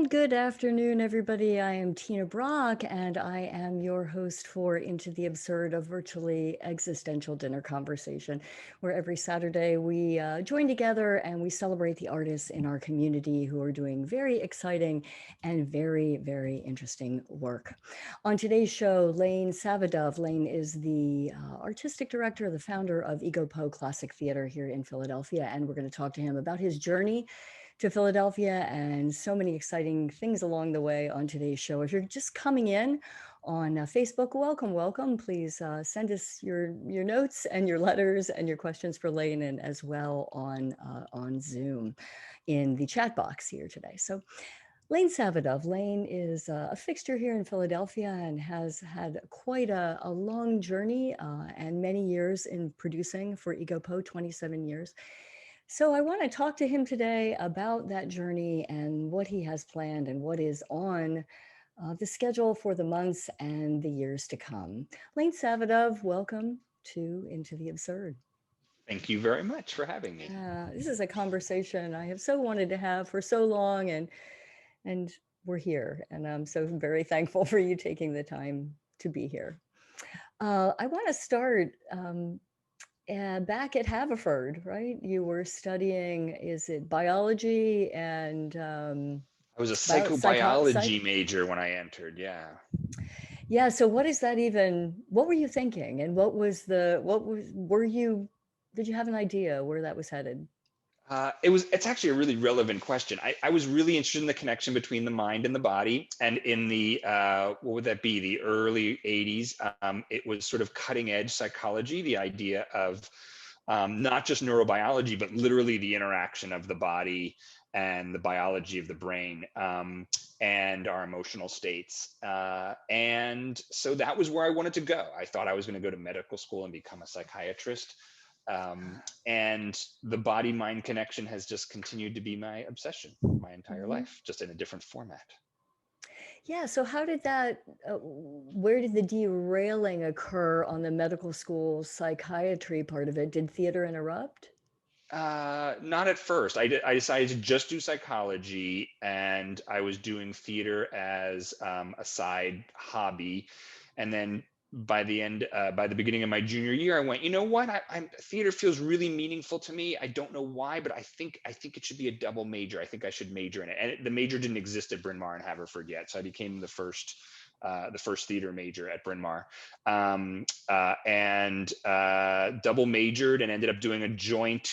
Good afternoon, everybody. I am Tina Brock, and I am your host for Into the Absurd, a virtually existential dinner conversation, where every Saturday we join together and we celebrate the artists in our community who are doing very exciting and very, very interesting work. On today's show, Lane Savadove. Lane is the artistic director, the founder of EgoPo Classic Theater here in Philadelphia, and we're going to talk to him about his journey to Philadelphia and so many exciting things along the way on today's show. If you're just coming in on Facebook, welcome, welcome. Please send us your notes and your letters and your questions for Lane, and as well on Zoom in the chat box here today. So Lane Savadov. Lane is a fixture here in Philadelphia and has had quite a long journey and many years in producing for EgoPo, 27 years. So I want to talk to him today about that journey and what he has planned and what is on the schedule for the months and the years to come. Lane Savadov, welcome to Into the Absurd. Thank you very much for having me. This is a conversation I have so wanted to have for so long, and we're here. And I'm so very thankful for you taking the time to be here. I want to start back at Haverford, right? You were studying, is it biology and I was a psychobiology major when I entered, yeah. Yeah, so what were you thinking? And did you have an idea where that was headed? It's actually a really relevant question. I was really interested in the connection between the mind and the body. And in the, what would that be? The early 80s, it was sort of cutting edge psychology, the idea of not just neurobiology, but literally the interaction of the body and the biology of the brain and our emotional states. And so that was where I wanted to go. I thought I was going to go to medical school and become a psychiatrist. And the body-mind connection has just continued to be my obsession my entire life, just in a different format. Yeah, so how did where did the derailing occur on the medical school psychiatry part of it? Did theater interrupt? Not at first. I decided to just do psychology, and I was doing theater as a side hobby. And then by the beginning of my junior year, I went, you know what? Theater feels really meaningful to me. I don't know why, but I think it should be a double major. I think I should major in it. And the major didn't exist at Bryn Mawr and Haverford yet, so I became the first theater major at Bryn Mawr, and double majored and ended up doing a joint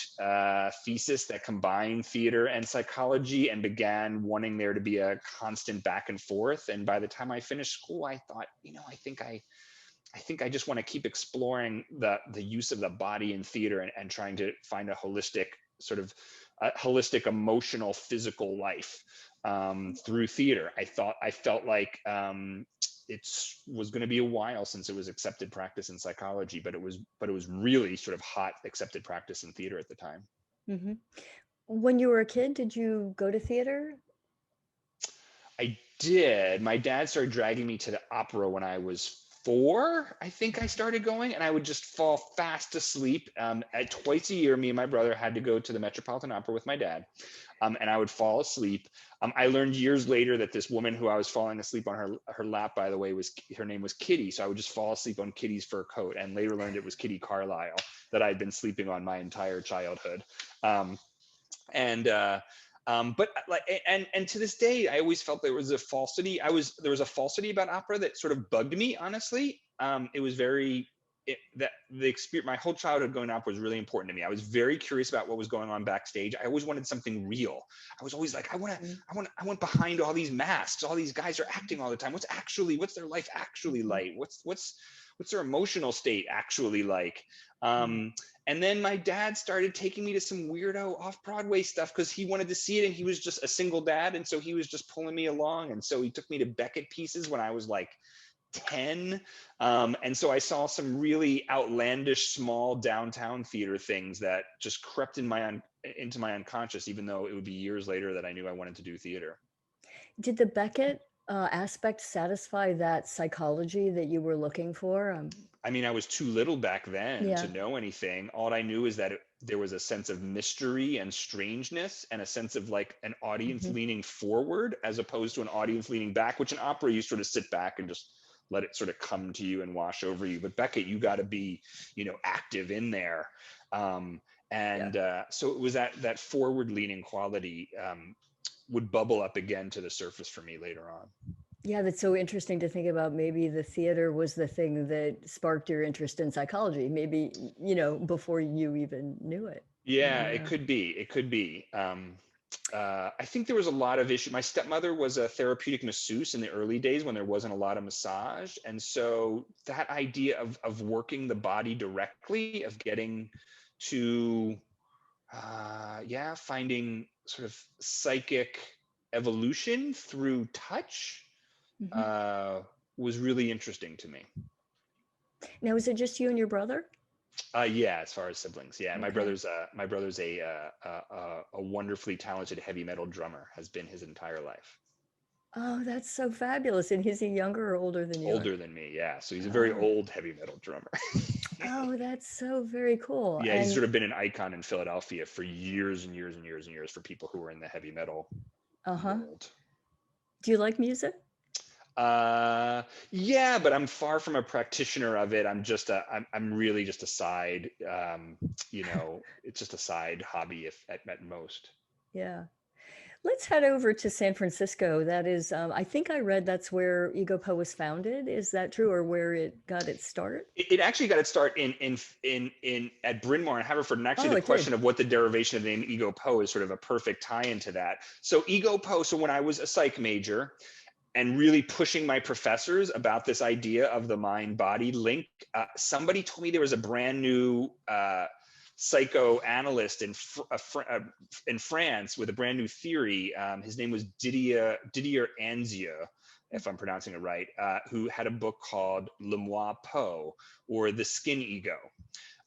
thesis that combined theater and psychology, and began wanting there to be a constant back and forth. And by the time I finished school, I thought, I think I just want to keep exploring the use of the body in theater and trying to find a holistic emotional, physical life through theater. I felt like it was going to be a while since it was accepted practice in psychology, but it was really sort of hot accepted practice in theater at the time. Mm-hmm. When you were a kid, did you go to theater? I did. My dad started dragging me to the opera when I was 4, I think I started going, and I would just fall fast asleep. Twice a year, me and my brother had to go to the Metropolitan Opera with my dad, and I would fall asleep. I learned years later that this woman who I was falling asleep on her lap, by the way, her name was Kitty, so I would just fall asleep on Kitty's fur coat, and later learned it was Kitty Carlisle that I'd been sleeping on my entire childhood. But to this day, I always felt there was a falsity. There was a falsity about opera that sort of bugged me, honestly. It was my whole childhood going to opera was really important to me. I was very curious about what was going on backstage. I always wanted something real. I was always like, I want behind all these masks. All these guys are acting all the time. What's their life actually like? What's their emotional state actually like? And then my dad started taking me to some weirdo off-Broadway stuff because he wanted to see it, and he was just a single dad, and so he was just pulling me along. And so he took me to Beckett pieces when I was like 10. And so I saw some really outlandish small downtown theater things that just crept into my unconscious, even though it would be years later that I knew I wanted to do theater. Did the Beckett aspect satisfy that psychology that you were looking for? I mean, I was too little back then to know anything. All I knew is that there was a sense of mystery and strangeness and a sense of like an audience Mhm. leaning forward as opposed to an audience leaning back, which in opera you sort of sit back and just let it sort of come to you and wash over you. But Beckett, you got to be, active in there. So it was that forward leaning quality would bubble up again to the surface for me later on. Yeah, that's so interesting to think about. Maybe the theater was the thing that sparked your interest in psychology, maybe, before you even knew it. Yeah, it could be. It could be. I think there was a lot of issue. My stepmother was a therapeutic masseuse in the early days when there wasn't a lot of massage. And so that idea of working the body directly, of getting to, finding sort of psychic evolution through touch was really interesting to me. Now, is it just you and your brother? Yeah, as far as siblings, yeah. Okay. My brother's a wonderfully talented heavy metal drummer, has been his entire life. Oh, that's so fabulous. And is he younger or older than you? Older than me, yeah. So he's a very old heavy metal drummer. Oh, that's so very cool. Yeah, he's sort of been an icon in Philadelphia for years and years and years and years for people who are in the heavy metal world. Do you like music? Yeah, but I'm far from a practitioner of it. I'm really just a side, it's just a side hobby at most. Yeah. Let's head over to San Francisco. That is, I think I read that's where EgoPo was founded. Is that true, or where it got its start? It actually got its start at Bryn Mawr in Haverford, and actually the question of what the derivation of the name EgoPo is sort of a perfect tie into that. So EgoPo. So when I was a psych major, and really pushing my professors about this idea of the mind-body link, somebody told me there was a brand new psychoanalyst in France with a brand new theory. His name was Didier Anzieux, if I'm pronouncing it right, who had a book called Le Moi Po, or The Skin Ego.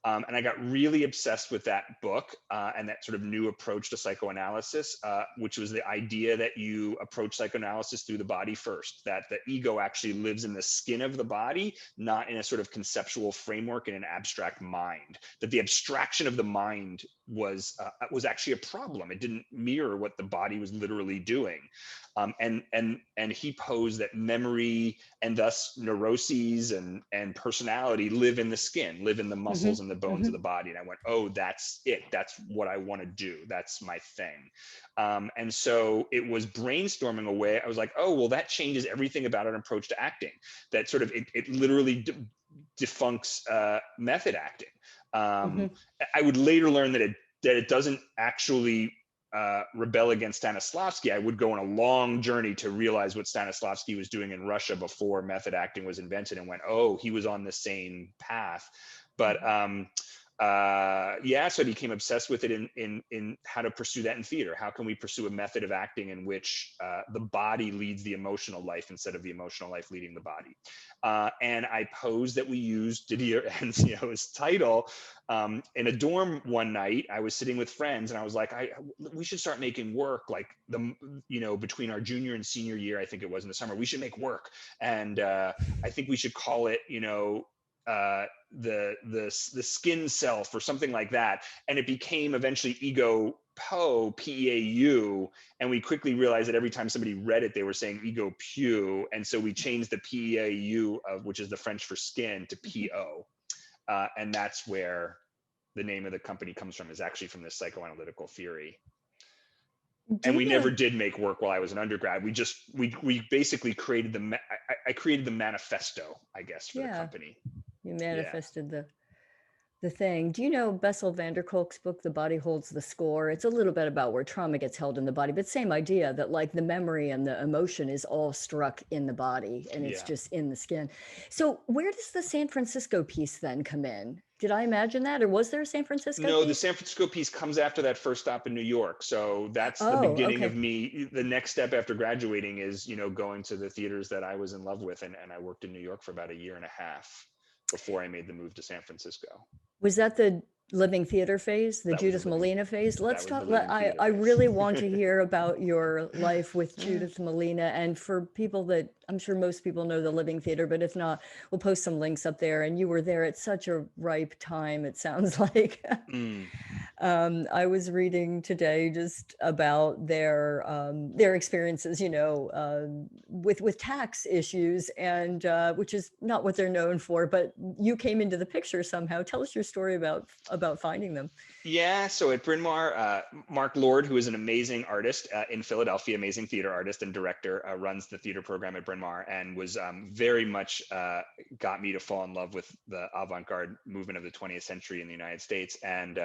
And I got really obsessed with that book and that sort of new approach to psychoanalysis, which was the idea that you approach psychoanalysis through the body first, that the ego actually lives in the skin of the body, not in a sort of conceptual framework in an abstract mind, that the abstraction of the mind was actually a problem. It didn't mirror what the body was literally doing. And he posed that memory and thus neuroses and personality live in the skin, live in the muscles and the bones of the body. And I went, oh, that's it. That's what I want to do. That's my thing. And so it was brainstorming away. I was like, oh, well, that changes everything about an approach to acting. That sort of, it literally defuncts method acting. I would later learn that it doesn't actually rebel against Stanislavski. I would go on a long journey to realize what Stanislavski was doing in Russia before method acting was invented, and went, oh, he was on the same path. But so I became obsessed with it in how to pursue that in theater. How can we pursue a method of acting in which the body leads the emotional life instead of the emotional life leading the body? And I posed that we used Didier Anzieux's title in a dorm one night. I was sitting with friends and I was like, we should start making work like between our junior and senior year, I think it was in the summer, we should make work. And I think we should call it, the skin self or something like that. And it became eventually EgoPo, P-E-A-U. And we quickly realized that every time somebody read it, they were saying EgoPu. And so we changed the P-E-A-U, which is the French for skin, to P-O. And that's where the name of the company comes from, is actually from this psychoanalytical theory. And we never did make work while I was an undergrad. We basically created I created the manifesto, I guess, for the company. You manifested the thing. Do you know Bessel van der Kolk's book, The Body Holds the Score? It's a little bit about where trauma gets held in the body, but same idea, that like the memory and the emotion is all struck in the body and it's just in the skin. So where does the San Francisco piece then come in? Did I imagine that, or was there a San Francisco piece? The San Francisco piece comes after that first stop in New York. So that's the beginning of me. The next step after graduating is, going to the theaters that I was in love with. And I worked in New York for about a year and a half before I made the move to San Francisco. Was that the living theater phase, the Judith Malina phase? Let's talk. I really want to hear about your life with Judith Malina. And for people that, I'm sure most people know the living theater, but if not, we'll post some links up there. And you were there at such a ripe time, it sounds like. I was reading today just about their experiences, with tax issues, and which is not what they're known for. But you came into the picture somehow. Tell us your story about finding them. Yeah, so at Bryn Mawr, Mark Lord, who is an amazing artist in Philadelphia, amazing theater artist and director, runs the theater program at Bryn Mawr, and was very much got me to fall in love with the avant-garde movement of the 20th century in the United States. And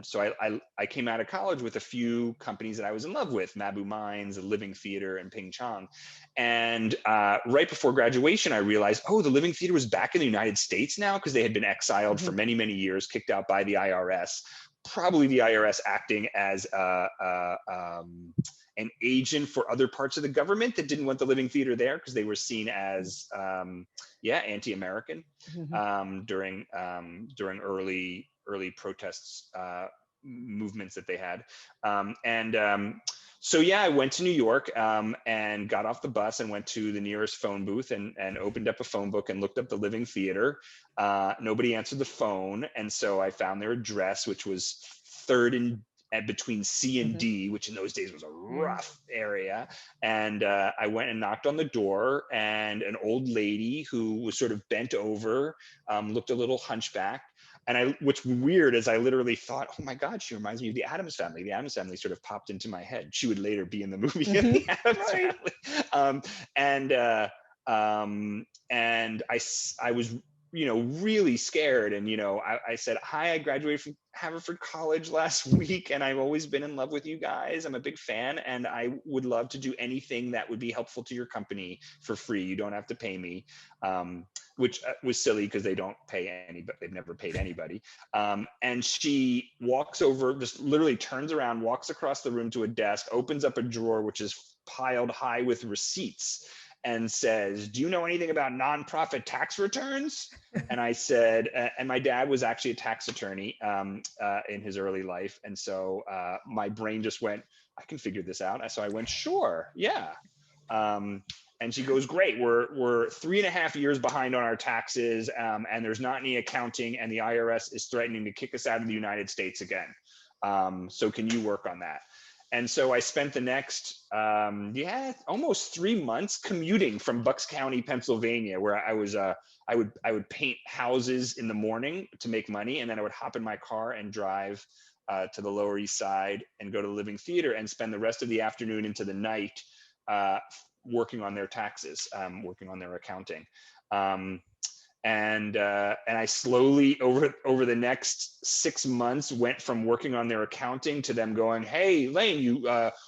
so I came out of college with a few companies that I was in love with: Mabou Mines, Living Theater, and Ping Chong. And right before graduation, I realized, oh, the Living Theater was back in the United States now, because they had been exiled for many, many years, kicked out by the IRS. Probably the IRS acting as an agent for other parts of the government that didn't want the Living Theater there, because they were seen as anti-American during early protests movements that they had. So yeah, I went to New York and got off the bus and went to the nearest phone booth and opened up a phone book and looked up the Living Theater. Nobody answered the phone, and so I found their address, which was 3rd and between C and D, which in those days was a rough area. And I went and knocked on the door, and an old lady who was sort of bent over, looked a little hunchbacked. And what's weird is I literally thought, oh my God, she reminds me of the Addams Family. The Addams Family sort of popped into my head. She would later be in the movie The Addams Family. And I was, really scared. And, I said, hi, I graduated from Haverford College last week, and I've always been in love with you guys. I'm a big fan, and I would love to do anything that would be helpful to your company for free. You don't have to pay me. Which was silly, because they don't pay anybody. They've never paid anybody. And she walks over, just literally turns around, walks across the room to a desk, opens up a drawer, which is piled high with receipts, and says, do you know anything about nonprofit tax returns? And I said, and my dad was actually a tax attorney in his early life. And so my brain just went, I can figure this out. So I went, sure, yeah. And she goes, great, we're 3.5 years behind on our taxes, and there's not any accounting, and the IRS is threatening to kick us out of the United States again. So can you work on that? And so I spent the next, almost 3 months commuting from Bucks County, Pennsylvania, where I would paint houses in the morning to make money, and then I would hop in my car and drive to the Lower East Side and go to the Living Theater and spend the rest of the afternoon into the night working on their taxes, working on their accounting. And I slowly over the next 6 months went from working on their accounting to them going, hey, Lane,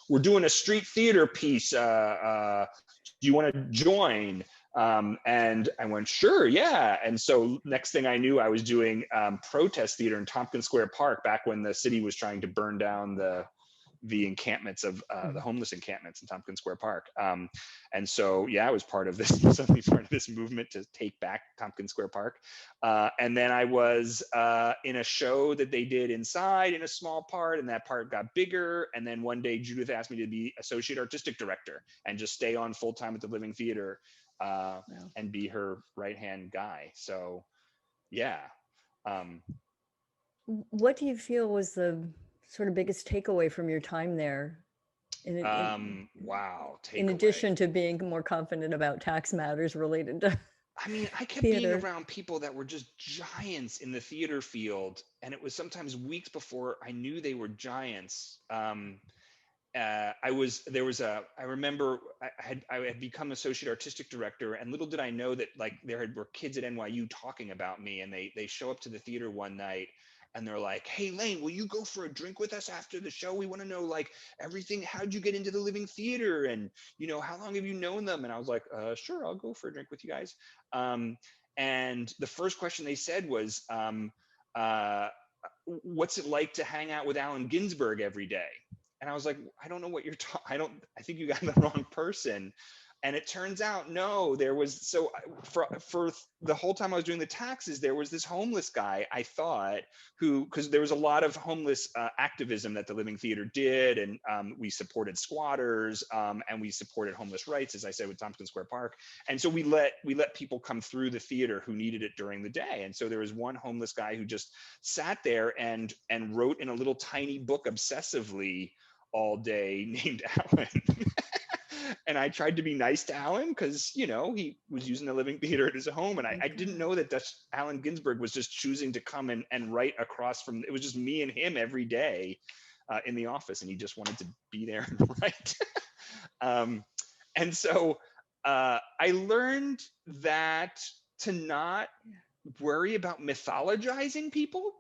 we're doing a street theater piece. Do you want to join? And I went, sure, yeah. And so next thing I knew, I was doing protest theater in Tompkins Square Park, back when the city was trying to burn down the encampments of the homeless encampments in Tompkins Square Park. And so, yeah, I was part of this, suddenly part of this movement to take back Tompkins Square Park. And then I was in a show that they did inside in a small part, and that part got bigger. And then one day Judith asked me to be associate artistic director and just stay on full time at the Living Theater and be her right-hand guy. So, yeah. What do you feel was the sort of biggest takeaway from your time there? Wow. In addition to being more confident about tax matters related to I kept being around people that were just giants in the theater field, and it was sometimes weeks before I knew they were giants. I remember I had become associate artistic director, and little did I know that there were kids at NYU talking about me, and they show up to the theater one night, and they're like, hey, Lane, will you go for a drink with us after the show? We want to know everything. How'd you get into the Living Theater? And, how long have you known them? And I was like, sure, I'll go for a drink with you guys. And the first question they said was, what's it like to hang out with Alan Ginsberg every day? And I was like, I don't know what you're talking. I think you got the wrong person. And it turns out, no, there was, so for the whole time I was doing the taxes, there was this homeless guy, I thought, who, because there was a lot of homeless activism that the Living Theater did, and we supported squatters, and we supported homeless rights, as I said, with Tompkins Square Park. And so we let people come through the theater who needed it during the day. And so there was one homeless guy who just sat there and wrote in a little tiny book obsessively all day named Alan. And I tried to be nice to Alan because, you know, he was using the Living Theater at his home. And I didn't know that Alan Ginsberg was just choosing to come and write across from, it was just me and him every day in the office. And he just wanted to be there and write. And so I learned that to not worry about mythologizing people.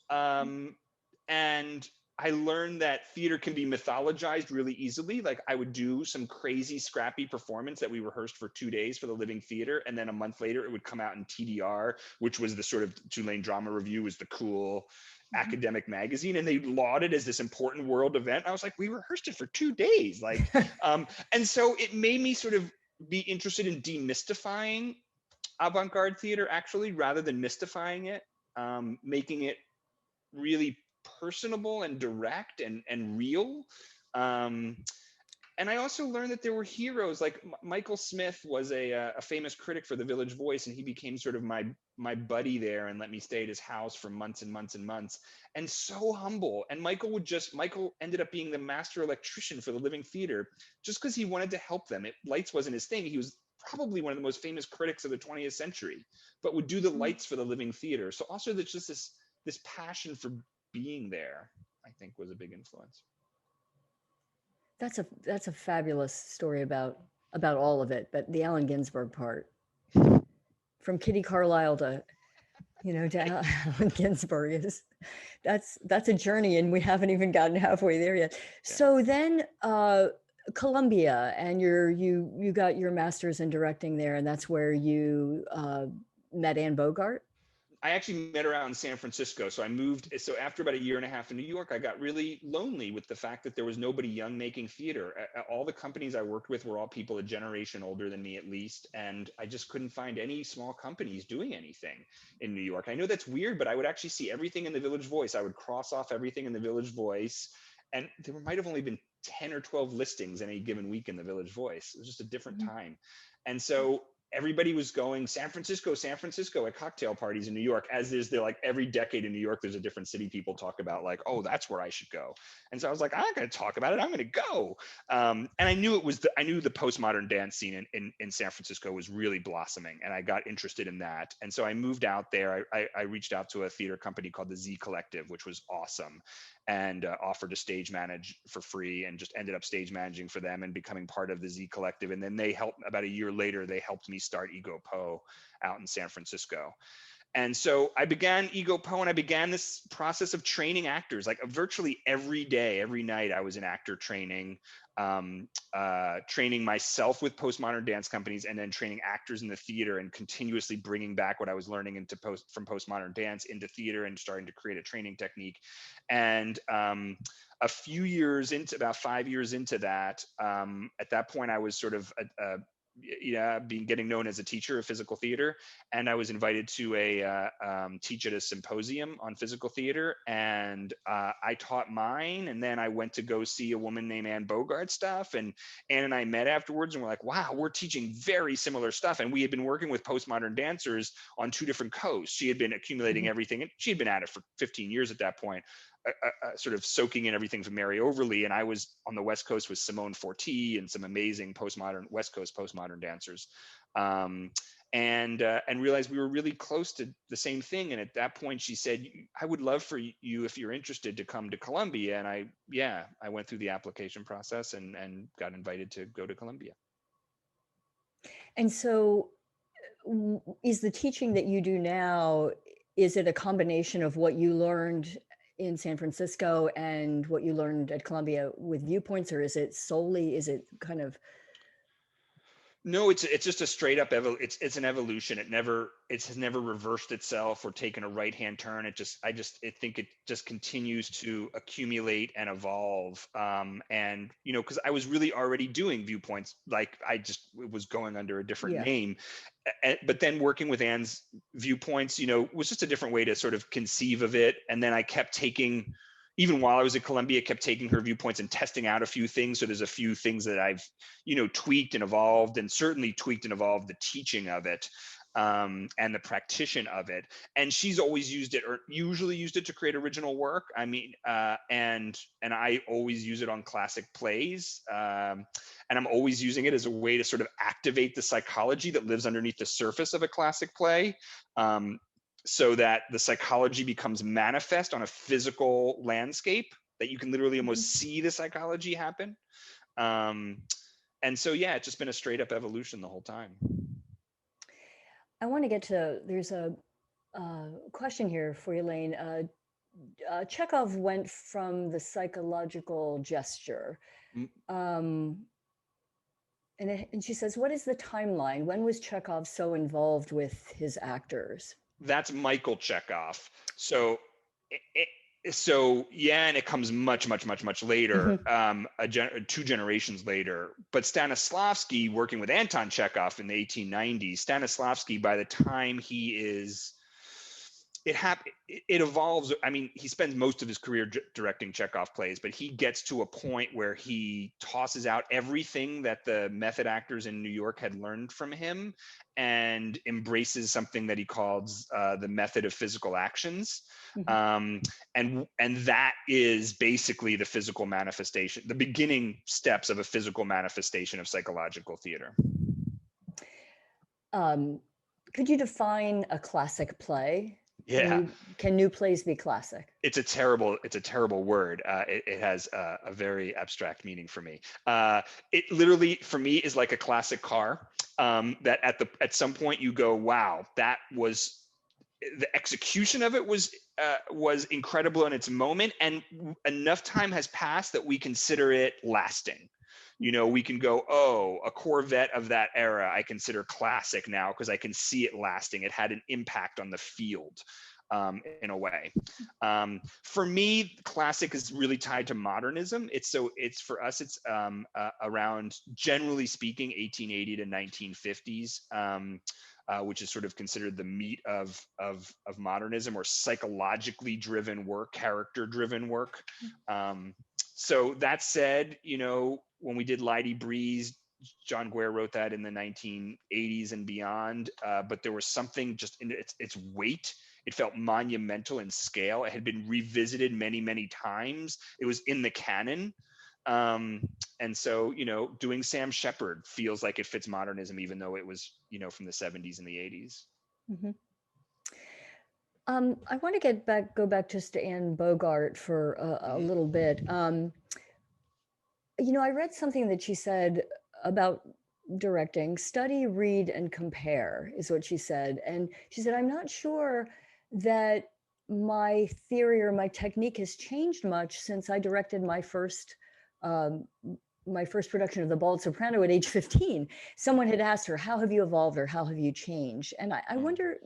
And I learned that theater can be mythologized really easily. Like I would do some crazy scrappy performance that we rehearsed for 2 days for the Living Theater. And then a month later, it would come out in TDR, which was the sort of Tulane Drama Review, was the cool academic magazine. And they lauded as this important world event. I was like, we rehearsed it for 2 days. Like, and so it made me sort of be interested in demystifying avant-garde theater actually, rather than mystifying it, making it really personable and direct and real. And I also learned that there were heroes, like Michael Smith was a famous critic for the Village Voice, and he became sort of my buddy there and let me stay at his house for months and months and months, and so humble. And Michael ended up being the master electrician for the Living Theater just because he wanted to help them. Lights wasn't his thing. He was probably one of the most famous critics of the 20th century, but would do the lights for the Living Theater. So also there's just this passion for being there, I think, was a big influence. That's a fabulous story about all of it, but the Allen Ginsberg part, from Kitty Carlisle to, you know, to Allen Ginsberg, that's a journey, and we haven't even gotten halfway there yet. Yeah. So then Columbia, and you got your master's in directing there, and that's where you met Anne Bogart. I actually met her out in San Francisco. So I moved. So after about 1.5 years in New York, I got really lonely with the fact that there was nobody young making theater. All the companies I worked with were all people a generation older than me, at least. And I just couldn't find any small companies doing anything in New York. I know that's weird, but I would actually see everything in the Village Voice. I would cross off everything in the Village Voice. And there might have only been 10 or 12 listings any given week in the Village Voice. It was just a different time. And so everybody was going San Francisco at cocktail parties in New York, as is there, like every decade in New York, there's a different city people talk about, like, oh, that's where I should go. And so I was like, I'm not going to talk about it. I'm going to go. And I knew I knew the postmodern dance scene in San Francisco was really blossoming, and I got interested in that. And so I moved out there. I reached out to a theater company called the Z Collective, which was awesome, and offered to stage manage for free, and just ended up stage managing for them and becoming part of the Z Collective. And then they helped, about 1 year later, they helped me start EgoPo out in San Francisco. And so I began EgoPo, and I began this process of training actors. Like virtually every day, every night, I was in actor training, training myself with postmodern dance companies, and then training actors in the theater, and continuously bringing back what I was learning from postmodern dance into theater, and starting to create a training technique. And a few years into, about 5 years into that, at that point, I was sort of getting known as a teacher of physical theater, and I was invited to teach at a symposium on physical theater, and I taught mine, and then I went to go see a woman named Anne Bogart stuff, and Anne and I met afterwards, and we're like, wow, we're teaching very similar stuff. And we had been working with postmodern dancers on 2 different coasts. She had been accumulating everything, and she had been at it for 15 years at that point. Sort of soaking in everything from Mary Overly, and I was on the West Coast with Simone Forti and some amazing West Coast postmodern dancers, and realized we were really close to the same thing. And at that point, she said, "I would love for you, if you're interested, to come to Columbia." And I went through the application process and got invited to go to Columbia. And so, is the teaching that you do now, is it a combination of what you learned in San Francisco and what you learned at Columbia with Viewpoints, or is it kind of? No, it's just a straight up it's an evolution. It has never reversed itself or taken a right hand turn. I think it just continues to accumulate and evolve. And because I was really already doing Viewpoints, like it was going under a different name. But then working with Anne's Viewpoints, was just a different way to sort of conceive of it. And then I kept taking, even while I was at Columbia, kept taking her Viewpoints and testing out a few things. So there's a few things that I've, tweaked and evolved, and certainly tweaked and evolved the teaching of it, and the practitioner of it. And she's always used it, or usually used it, to create original work. I mean, and I always use it on classic plays. And I'm always using it as a way to sort of activate the psychology that lives underneath the surface of a classic play. So that the psychology becomes manifest on a physical landscape, that you can literally almost see the psychology happen. And so, yeah, it's just been a straight up evolution the whole time. I want to get to, there's a question here for you, Lane. Chekhov went from the psychological gesture. And she says, what is the timeline? When was Chekhov so involved with his actors? That's Michael Chekhov. So yeah, and it comes much later, 2 generations later. But Stanislavski, working with Anton Chekhov in the 1890s, Stanislavski, by the time he is, it evolves. I mean, he spends most of his career directing Chekhov plays, but he gets to a point where he tosses out everything that the method actors in New York had learned from him and embraces something that he calls the method of physical actions. And that is basically the physical manifestation, the beginning steps of a physical manifestation of psychological theater. Could you define a classic play? Yeah. Can new plays be classic? It's a terrible word. It has a very abstract meaning for me. It literally, for me, is like a classic car, that at some point you go, wow, that was, the execution of it was incredible in its moment, and enough time has passed that we consider it lasting. We can go, oh, a Corvette of that era I consider classic now because I can see it lasting. It had an impact on the field, in a way. For me, classic is really tied to modernism. It's for us, it's around, generally speaking, 1880 to 1950s, which is sort of considered the meat of modernism, or psychologically driven work, character driven work. So that said, when we did Lady Brees, John Guare wrote that in the 1980s and beyond, but there was something just in its weight. It felt monumental in scale. It had been revisited many times. It was in the canon. And so, doing Sam Shepard feels like it fits modernism, even though it was, from the 70s and the 80s. I want to go back just to Anne Bogart for a little bit. I read something that she said about directing: study, read, and compare, is what she said. And she said, I'm not sure that my theory or my technique has changed much since I directed my first production of The Bald Soprano at age 15. Someone had asked her, how have you evolved, or how have you changed? And I wonder,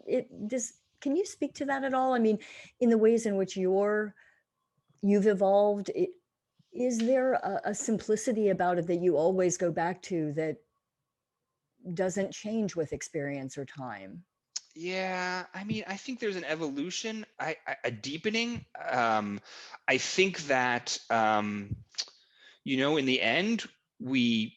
can you speak to that at all? I mean, in the ways in which you've evolved, is there a simplicity about it that you always go back to that doesn't change with experience or time? Yeah, I mean, I think there's an evolution, a deepening. I think that, in the end, we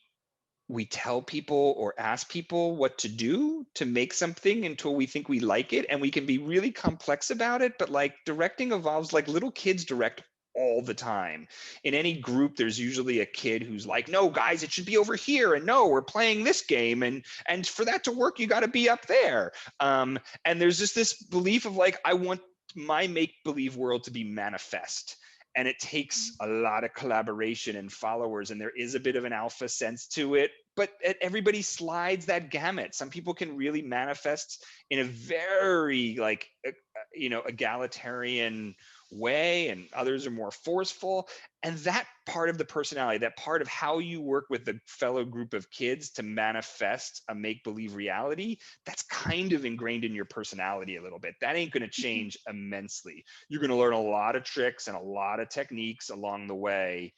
tell people or ask people what to do to make something until we think we like it, and we can be really complex about it. But like, directing evolves, like little kids direct all the time. In any group, there's usually a kid who's like, no, guys, it should be over here, and no, we're playing this game, and for that to work, you got to be up there. And there's just this belief of like, I want my make-believe world to be manifest. And it takes a lot of collaboration and followers, and there is a bit of an alpha sense to it, but everybody slides that gamut. Some people can really manifest in a very egalitarian way, and others are more forceful. And that part of the personality, that part of how you work with the fellow group of kids to manifest a make-believe reality, that's kind of ingrained in your personality a little bit. That ain't going to change immensely. You're going to learn a lot of tricks and a lot of techniques along the way.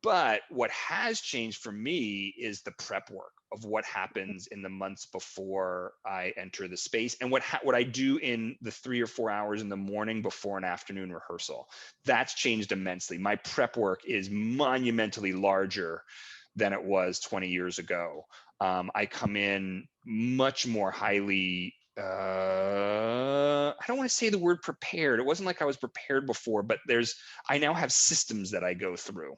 But what has changed for me is the prep work of what happens in the months before I enter the space, and what I do in the 3 or 4 hours in the morning before an afternoon rehearsal. That's changed immensely. My prep work is monumentally larger than it was 20 years ago. I come in much more highly, I don't want to say the word prepared. It wasn't like I was prepared before, but I now have systems that I go through.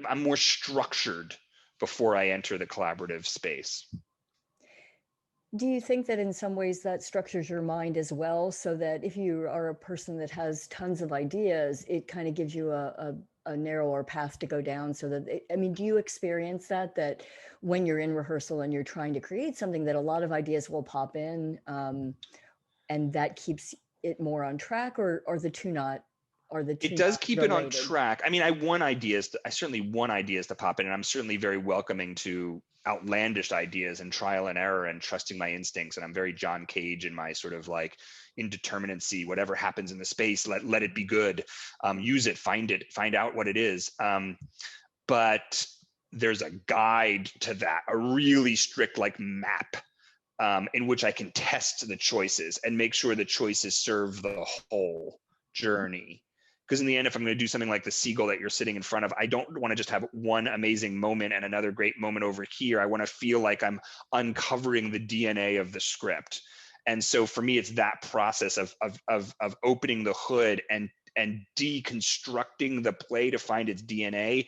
I'm more structured before I enter the collaborative space. Do you think that in some ways that structures your mind as well, so that if you are a person that has tons of ideas, it kind of gives you a narrower path to go down, so that, I mean, do you experience that when you're in rehearsal and you're trying to create something, that a lot of ideas will pop in, and that keeps it more on track, or are the two not? It does keep it on track. I mean, I certainly want ideas to pop in, and I'm certainly very welcoming to outlandish ideas and trial and error and trusting my instincts. And I'm very John Cage in my sort of like indeterminacy. Whatever happens in the space, let it be good. Use it, find out what it is. But there's a guide to that, a really strict like map, in which I can test the choices and make sure the choices serve the whole journey. Because in the end, if I'm going to do something like the seagull that you're sitting in front of, I don't want to just have one amazing moment and another great moment over here. I want to feel like I'm uncovering the DNA of the script. And so for me, it's that process of opening the hood and deconstructing the play to find its DNA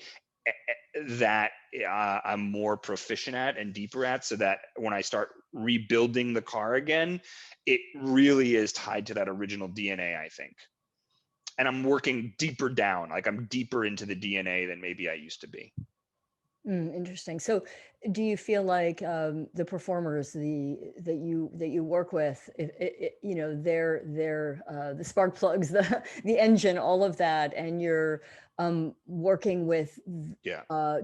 that I'm more proficient at and deeper at, so that when I start rebuilding the car again, it really is tied to that original DNA, I think. And I'm working deeper down, like I'm deeper into the DNA than maybe I used to be. Interesting. So do you feel like the performers that you work with, you know, they're the spark plugs, the engine, all of that, and you're working with,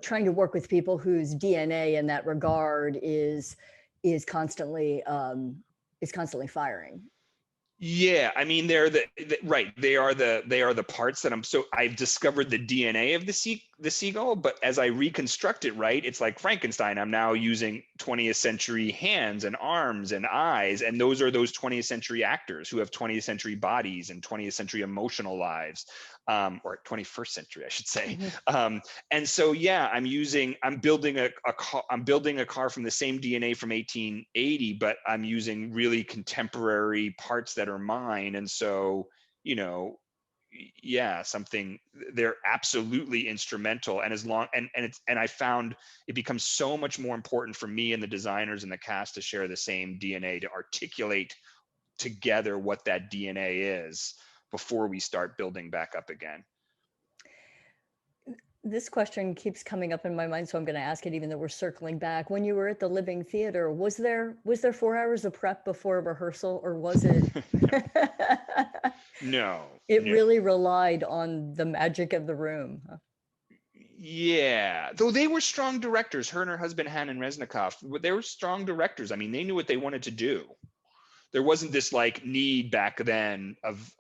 trying to work with people whose DNA in that regard is constantly firing? Yeah, I mean, they're right. They are the parts that I've discovered the DNA of the seagull, but as I reconstruct it, right, it's like Frankenstein. I'm now using 20th century hands and arms and eyes, and those are those 20th century actors who have 20th century bodies and 20th century emotional lives, or 21st century, I should say. And so, yeah, I'm building a car from the same DNA from 1880, but I'm using really contemporary parts that are mine. And so, you know, yeah, they're absolutely instrumental. And and I found it becomes so much more important for me and the designers and the cast to share the same DNA, to articulate together what that DNA is before we start building back up again. This question keeps coming up in my mind, so I'm going to ask it, even though we're circling back. When you were at the Living Theater, was there 4 hours of prep before a rehearsal, or was it? No. It really relied on the magic of the room. Yeah, though they were strong directors. Her and her husband, Hanan Resnikov, they were strong directors. I mean, they knew what they wanted to do. There wasn't this like need back then of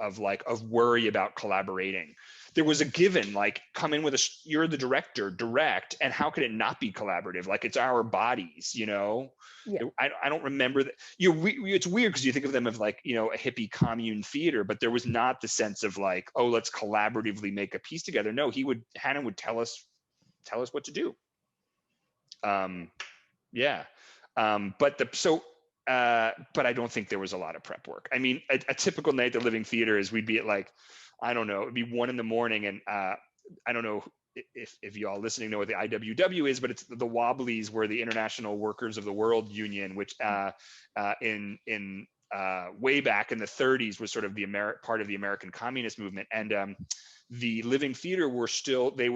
worry about collaborating. There was a given, like, come in with you're the director, direct, and how could it not be collaborative? Like, it's our bodies, you know? Yeah. I don't remember that. It's weird because you think of them as like, you know, a hippie commune theater, but there was not the sense of like, oh, let's collaboratively make a piece together. No, Hanan would tell us what to do. Yeah. But I don't think there was a lot of prep work. I mean, a typical night at the Living Theater is we'd be at like, I don't know, it'd be 1 a.m. and I don't know if you all listening know what the IWW is, but it's the Wobblies were the International Workers of the World Union, which in way back in the 30s was sort of part of the American Communist movement. And the Living Theater were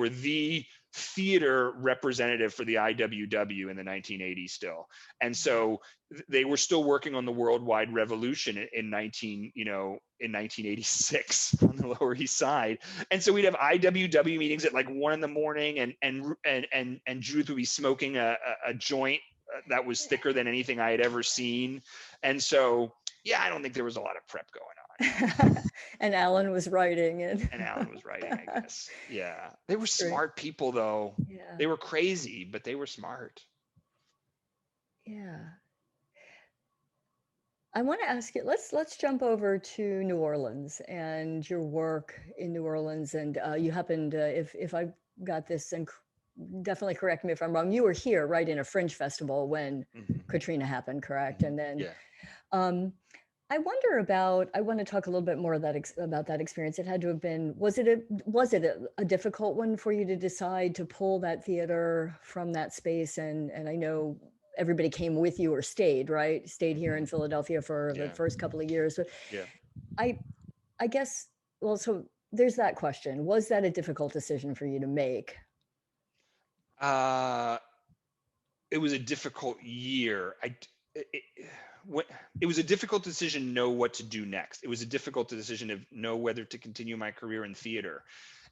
the theater representative for the IWW in the 1980s still. And so they were still working on the worldwide revolution in 1986 on the Lower East Side. And so we'd have IWW meetings at like 1 a.m, and Judith would be smoking a joint that was thicker than anything I had ever seen. And so, yeah, I don't think there was a lot of prep going on. And Alan was writing it. And Alan was writing, I guess. Yeah. They were Great. smart people, though. Yeah. They were crazy, but they were smart. Yeah. I want to ask you, let's jump over to New Orleans and your work in New Orleans. And you happened, if I got this, and definitely correct me if I'm wrong, you were here, right, in a fringe festival when Katrina happened, correct? And then I want to talk a little bit more about that experience. It had to have been, was it a difficult one for you to decide to pull that theater from that space? And I know everybody came with you or stayed, right? Stayed here in Philadelphia for the first couple of years. But I guess, well, so there's that question. Was that a difficult decision for you to make? It was a difficult year. It was a difficult decision to know what to do next. It was a difficult decision to know whether to continue my career in theater.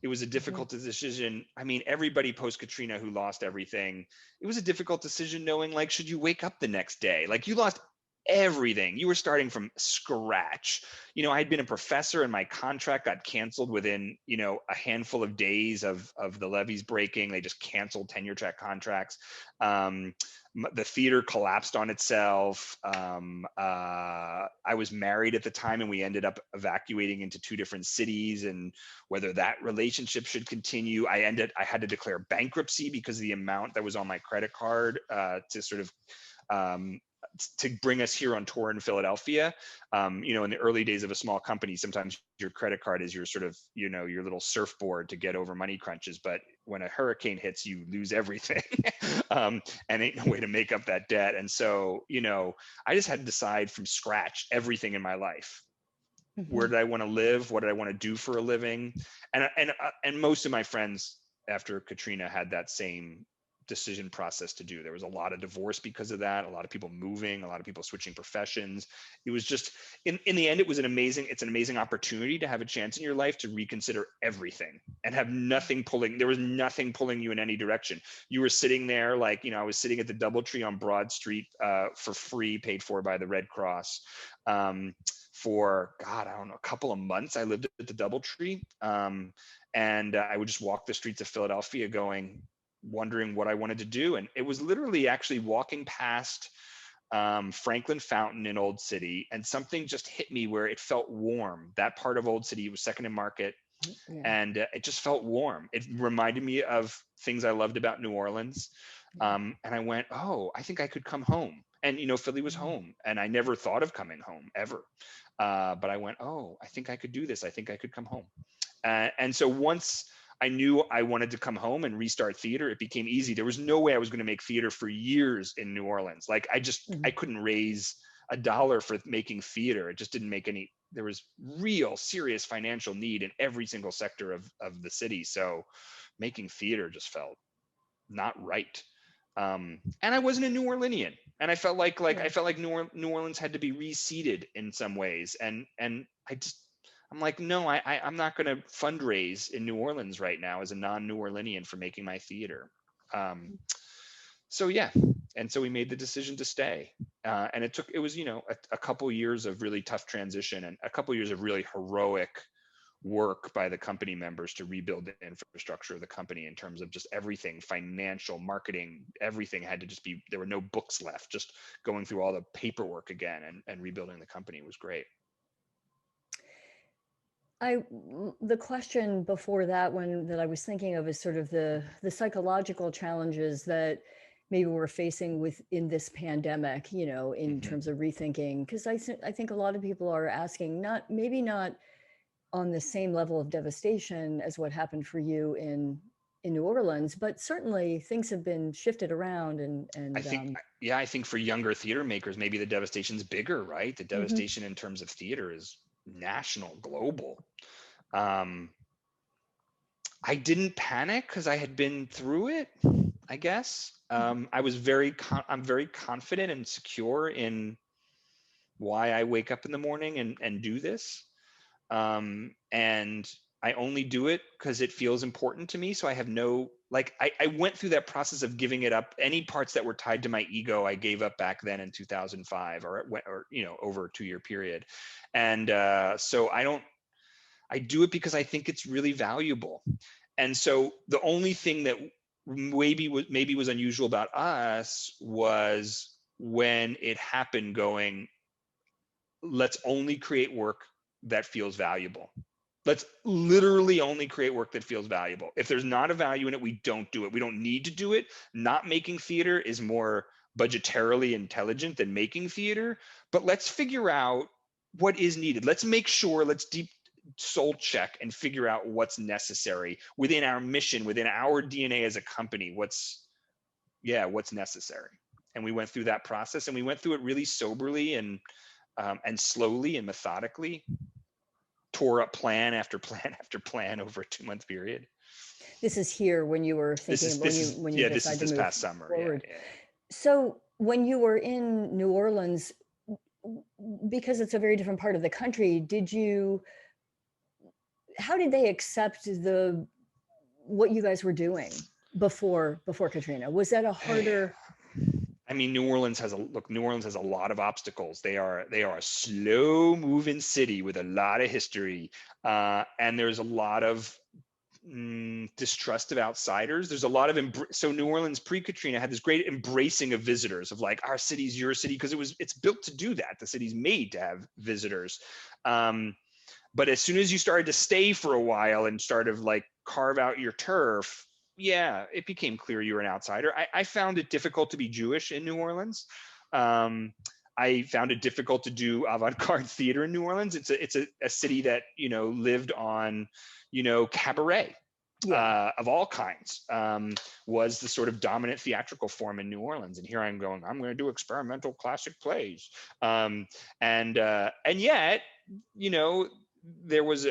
It was a difficult decision. I mean, everybody post-Katrina who lost everything, it was a difficult decision knowing, like, should you wake up the next day? Like, you lost everything. You were starting from scratch. I had been a professor and my contract got canceled within, a handful of days of the levees breaking. They just canceled tenure track contracts. The theater collapsed on itself. I was married at the time and we ended up evacuating into 2 different cities, and whether that relationship should continue. I had to declare bankruptcy because of the amount that was on my credit card to sort of to bring us here on tour in Philadelphia. In the early days of a small company, sometimes your credit card is your sort of, your little surfboard to get over money crunches. But when a hurricane hits, you lose everything. And ain't no way to make up that debt. And so, I just had to decide from scratch everything in my life. Where did I want to live? What did I want to do for a living? And most of my friends after Katrina had that same decision process to do. There was a lot of divorce because of that, a lot of people moving, a lot of people switching professions. It was just, in the end, it's an amazing opportunity to have a chance in your life to reconsider everything and have there was nothing pulling you in any direction. You were sitting there, like, I was sitting at the Doubletree on Broad Street for free, paid for by the Red Cross. For, God, I don't know, a couple of months I lived at the Doubletree. And I would just walk the streets of Philadelphia wondering what I wanted to do. And it was literally actually walking past Franklin Fountain in Old City, and something just hit me where it felt warm. That part of Old City was Second and Market. And it just felt warm. It reminded me of things I loved about New Orleans. And I went, oh, I think I could come home. And, Philly was home, and I never thought of coming home ever. But I went, oh, I think I could do this. I think I could come home. And so once I knew I wanted to come home and restart theater, it became easy. There was no way I was going to make theater for years in New Orleans. Like, I couldn't raise $1 for making theater. It just didn't make any. There was real serious financial need in every single sector of the city. So making theater just felt not right. And I wasn't a New Orleanian, and I felt like New Orleans had to be reseeded in some ways. And I'm like, no, I'm not going to fundraise in New Orleans right now as a non-New Orleanian for making my theater. So yeah, and so we made the decision to stay. And it was a couple years of really tough transition and a couple years of really heroic work by the company members to rebuild the infrastructure of the company in terms of just everything, financial, marketing, everything had to just be, there were no books left, just going through all the paperwork again and rebuilding the company was great. The question before that one that I was thinking of is sort of the psychological challenges that maybe we're facing within this pandemic, in terms of rethinking, because I think a lot of people are asking, maybe not on the same level of devastation as what happened for you in New Orleans, but certainly things have been shifted around. And I think for younger theater makers, maybe the devastation's bigger, right? The devastation in terms of theater is national, global. I I didn't panic because I had been through it, I guess. I was I'm very confident and secure in why I wake up in the morning and do this. And I only do it because it feels important to me. So I have no, like, I went through that process of giving it up. Any parts that were tied to my ego, I gave up back then in 2005 or you know, over a 2-year period. And so I do it because I think it's really valuable. And so the only thing that maybe was unusual about us was when it happened, going, let's only create work that feels valuable. Let's literally only create work that feels valuable. If there's not a value in it, we don't do it. We don't need to do it. Not making theater is more budgetarily intelligent than making theater, but let's figure out what is needed. Let's make sure, let's deep soul check and figure out what's necessary within our mission, within our DNA as a company. What's necessary. And we went through that process, and we went through it really soberly and slowly and methodically. Tore up plan after plan after plan over a 2-month period. This is here when you were thinking, when you decided to move past summer forward. Yeah. So when you were in New Orleans, because it's a very different part of the country, how did they accept what you guys were doing before Katrina? Was that a harder? I mean, New Orleans has a lot of obstacles. They are a slow moving city with a lot of history. And there's a lot of distrust of outsiders. There's a lot of, so New Orleans pre-Katrina had this great embracing of visitors, of like, our city's your city, because it's built to do that. The city's made to have visitors. But as soon as you started to stay for a while and started to like carve out your turf, it became clear you were an outsider. I found it difficult to be Jewish in New Orleans. I found it difficult to do avant-garde theater in New Orleans. It's a city that, you know, lived on, you know, cabaret of all kinds, was the sort of dominant theatrical form in New Orleans. And here I'm going to do experimental classic plays. And yet, you know, there was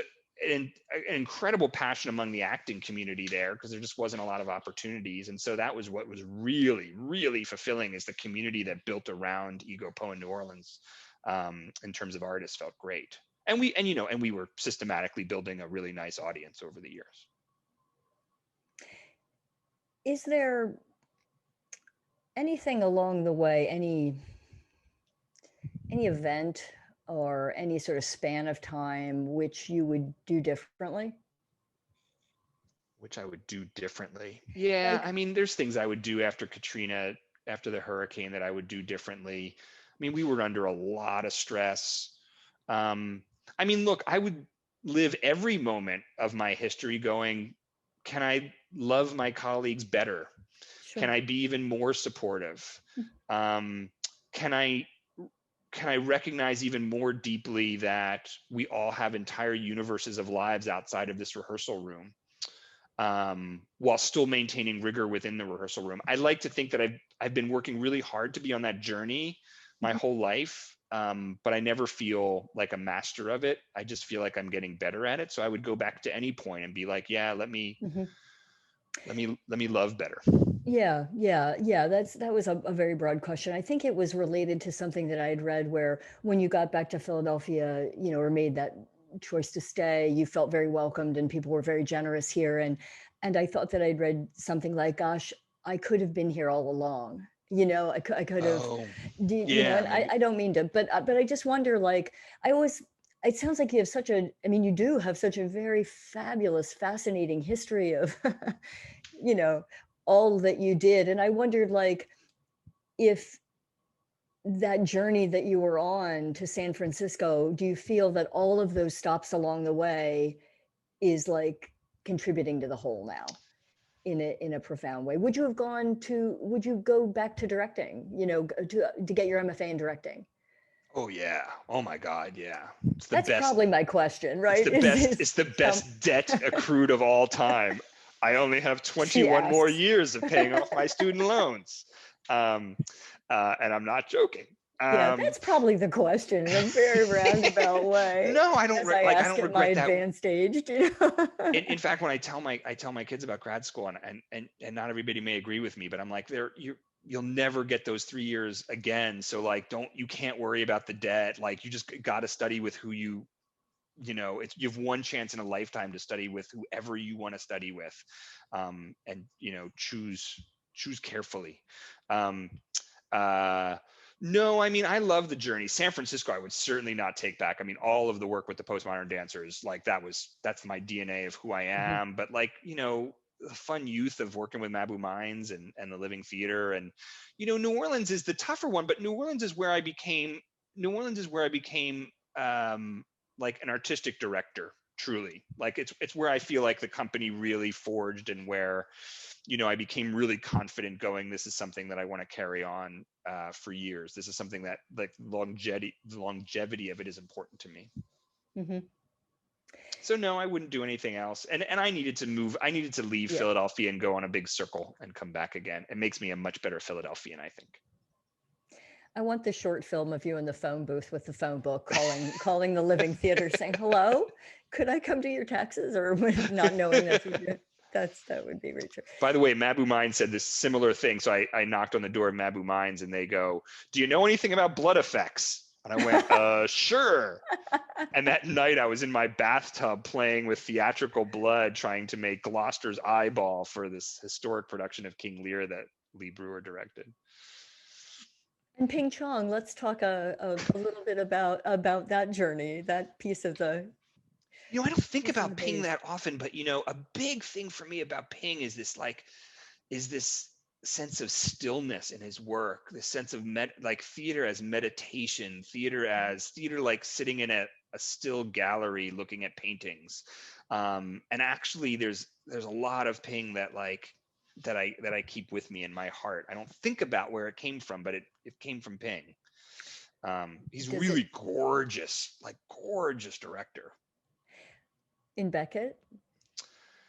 an incredible passion among the acting community there, because there just wasn't a lot of opportunities. And so that was what was really, really fulfilling, is the community that built around EgoPo in New Orleans, in terms of artists, felt great. And we were systematically building a really nice audience over the years. Is there anything along the way, any event or any sort of span of time which you would do differently? Which I would do differently? Yeah, I mean, there's things I would do after Katrina, after the hurricane, that I would do differently. I mean, we were under a lot of stress. I mean, look, I would live every moment of my history going, can I love my colleagues better? Sure. Can I be even more supportive? Can I recognize even more deeply that we all have entire universes of lives outside of this rehearsal room, while still maintaining rigor within the rehearsal room? I like to think that I've been working really hard to be on that journey my whole life, but I never feel like a master of it. I just feel like I'm getting better at it. So I would go back to any point and be like, let me love better. Yeah. That was a very broad question. I think it was related to something that I had read, where when you got back to Philadelphia, you know, or made that choice to stay, you felt very welcomed and people were very generous here. And I thought that I'd read something like, gosh, I could have been here all along. You know, I could have, you know, and I don't mean to, but I just wonder, like, it sounds like you have you do have such a very fabulous, fascinating history of, you know, all that you did. And I wondered, like, if that journey that you were on to San Francisco, do you feel that all of those stops along the way is like contributing to the whole now in a profound way? Would you go back to directing, you know, to get your MFA in directing? Oh yeah. Oh my God. Yeah. That's probably my question, right? It's the best debt accrued of all time. I only have 21 more years of paying off my student loans. And I'm not joking. Yeah, that's probably the question in a very roundabout way. No, I don't As I like I ask don't at my regret that. advanced age, you know? In fact, when I tell my kids about grad school, and not everybody may agree with me, but I'm like, you'll never get those 3 years again. So like, you can't worry about the debt. Like, you just got to study with who you have one chance in a lifetime to study with whoever you want to study with, and choose carefully. Um, uh, no, I mean, I love the journey. San Francisco, I would certainly not take back. I mean, all of the work with the postmodern dancers, like that's my DNA of who I Mhm. am. But like, the fun youth of working with Mabou Mines and the Living Theater, and New Orleans is the tougher one. But New Orleans is where I became like an artistic director. Truly, like it's where I feel like the company really forged, and where I became really confident going, this is something that I want to carry on for years. This is something that, like, the longevity of it is important to me. Mhm. So no, I wouldn't do anything else. And I needed to move. I needed to leave Yeah. Philadelphia and go on a big circle and come back again. It makes me a much better Philadelphian, I think. I want the short film of you in the phone booth with the phone book calling the Living Theater saying, "Hello, could I come do your taxes?" Or not knowing that's what you that would be Richard. By the way, Mabou Mines said this similar thing. So I knocked on the door of Mabou Mines, and they go, "Do you know anything about blood effects?" And I went, sure. And that night I was in my bathtub playing with theatrical blood, trying to make Gloucester's eyeball for this historic production of King Lear that Lee Breuer directed. And Ping Chong, let's talk a little bit about that journey, that piece of the I don't think piece of the about Ping maze. that often, but a big thing for me about Ping is this sense of stillness in his work, this sense of like theater as meditation, theater like sitting in a still gallery looking at paintings. And actually there's a lot of Ping that I keep with me in my heart. I don't think about where it came from, but it came from Ping. He's Does it really gorgeous, like gorgeous director. in Beckett?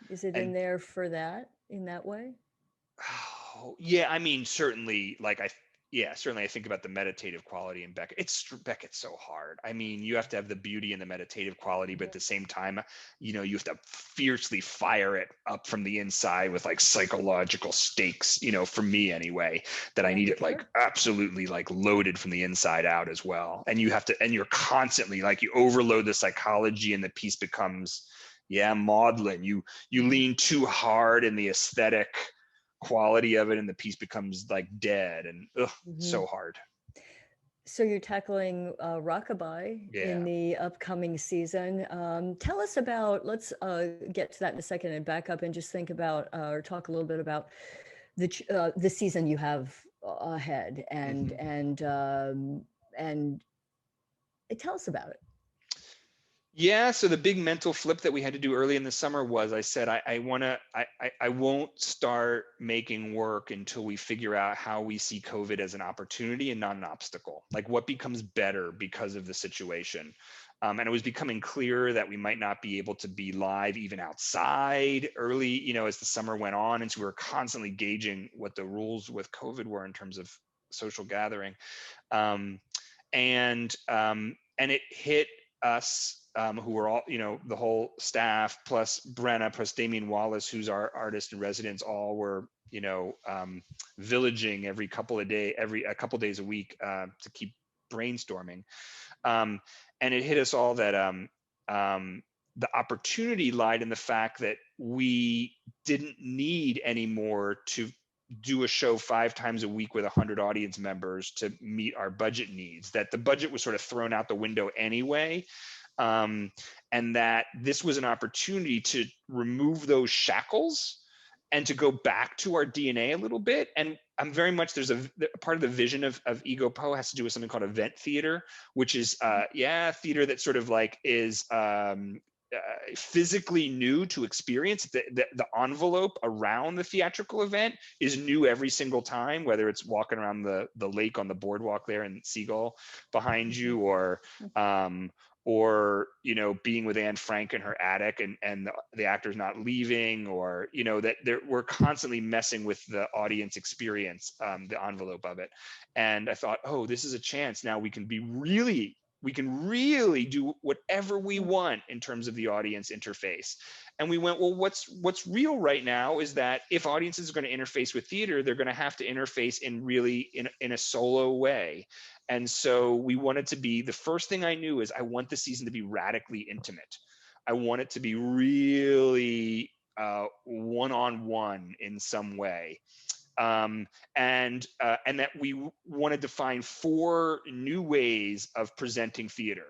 Is it in And there for that, in that way? oh, yeah, I mean, certainly, certainly I think about the meditative quality in Beckett. Beckett's so hard. I mean, you have to have the beauty and the meditative quality, but at the same time, you have to fiercely fire it up from the inside with like psychological stakes, for me anyway, that I Yeah, need it like sure. absolutely like loaded from the inside out as well. And you're constantly like, you overload the psychology and the piece becomes, yeah, maudlin. You lean too hard in the aesthetic quality of it, and the piece becomes like dead, and so hard. So you're tackling Rockabye in Yeah. the upcoming season. Tell us about, let's get to that in a second and back up and just think about or talk a little bit about the season you have ahead and tell us about it. Yeah, so the big mental flip that we had to do early in the summer was, I said, I won't start making work until we figure out how we see COVID as an opportunity and not an obstacle. Like, what becomes better because of the situation. And it was becoming clearer that we might not be able to be live even outside early, as the summer went on. And so we were constantly gauging what the rules with COVID were in terms of social gathering. And it hit us, who were all, the whole staff, plus Brenna, plus Damien Wallace, who's our artist in residence, all were, villaging a couple days a week to keep brainstorming. And it hit us all that the opportunity lied in the fact that we didn't need anymore to do a show 5 times a week with 100 audience members to meet our budget needs, that the budget was sort of thrown out the window anyway. And that this was an opportunity to remove those shackles and to go back to our DNA a little bit. And I'm very much, there's a part of the vision of EgoPo has to do with something called event theater, which is, theater that sort of like is physically new to experience. The envelope around the theatrical event is new every single time, whether it's walking around the lake on the boardwalk there in Seagull behind you, or, you know, being with Anne Frank in her attic and the actor's not leaving, or, you know, that we're constantly messing with the audience experience, the envelope of it. And I thought, oh, this is a chance. Now we can really do whatever we want in terms of the audience interface. And we went, well, what's real right now is that if audiences are going to interface with theater, they're going to have to interface in a solo way. And so we wanted to be, the first thing I knew is I want the season to be radically intimate. I want it to be really one-on-one in some way. And that we wanted to find 4 new ways of presenting theater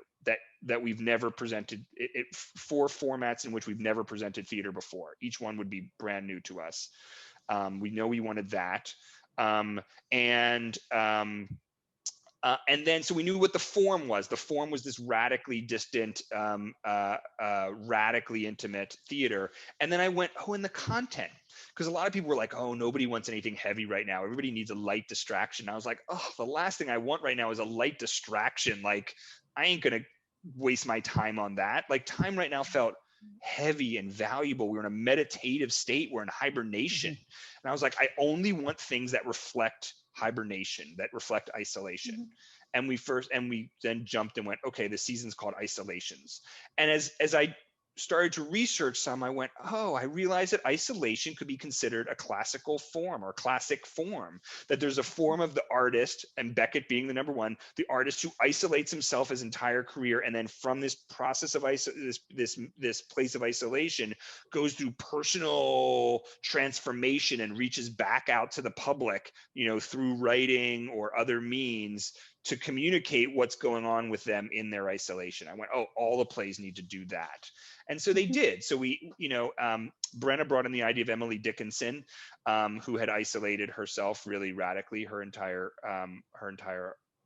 that we've never presented, 4 formats in which we've never presented theater before. Each one would be brand new to us. We know we wanted that. And then, so we knew what the form was. The form was this radically distant, radically intimate theater. And then I went, oh, and the content. Because a lot of people were like, oh, nobody wants anything heavy right now. Everybody needs a light distraction. I was like, oh, the last thing I want right now is a light distraction. Like, I ain't going to waste my time on that. Like, time right now felt heavy and valuable. We were in a meditative state. We're in hibernation. And I was like, I only want things that reflect hibernation, that reflect isolation. And we then jumped and went, okay, the season's called Isolations. And as I started to research some, I went, oh, I realized that isolation could be considered a classical form or classic form, that there's a form of the artist, and Beckett being the number one, the artist who isolates himself his entire career, and then from this process of this place of isolation goes through personal transformation and reaches back out to the public, you know, through writing or other means to communicate what's going on with them in their isolation. I went, oh, all the plays need to do that. And so they did. So we, you know, Brenna brought in the idea of Emily Dickinson, who had isolated herself really radically her entire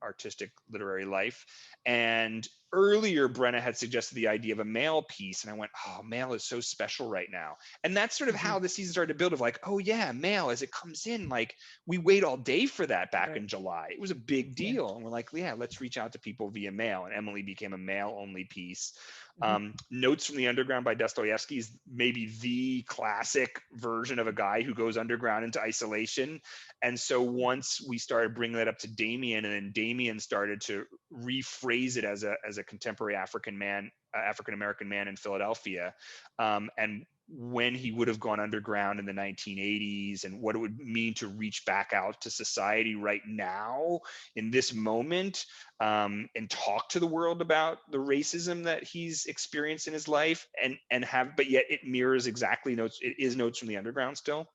artistic literary life. And earlier, Brenna had suggested the idea of a male piece. And I went, oh, male is so special right now. And that's sort of how the season started to build, of like, oh yeah, male as it comes in. Like, we wait all day for that back in July. It was a big deal. And we're like, yeah, let's reach out to people via mail. And Emily became a male only piece. Notes from the Underground by Dostoevsky is maybe the classic version of a guy who goes underground into isolation. And so once we started bringing that up to Damien, and then Damien started to rephrase it as a contemporary African American man in Philadelphia, and when he would have gone underground in the 1980s, and what it would mean to reach back out to society right now in this moment, and talk to the world about the racism that he's experienced in his life, but yet it mirrors exactly Notes. It is Notes from the Underground still.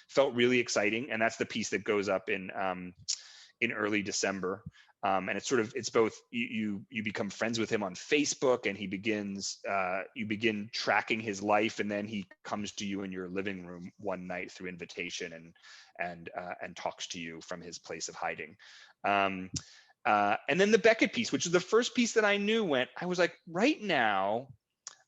Felt really exciting, and that's the piece that goes up in early December. And it's both, you become friends with him on Facebook, and you begin tracking his life, and then he comes to you in your living room one night through invitation and talks to you from his place of hiding. And then the Beckett piece, which is the first piece that I knew, I was like, right now,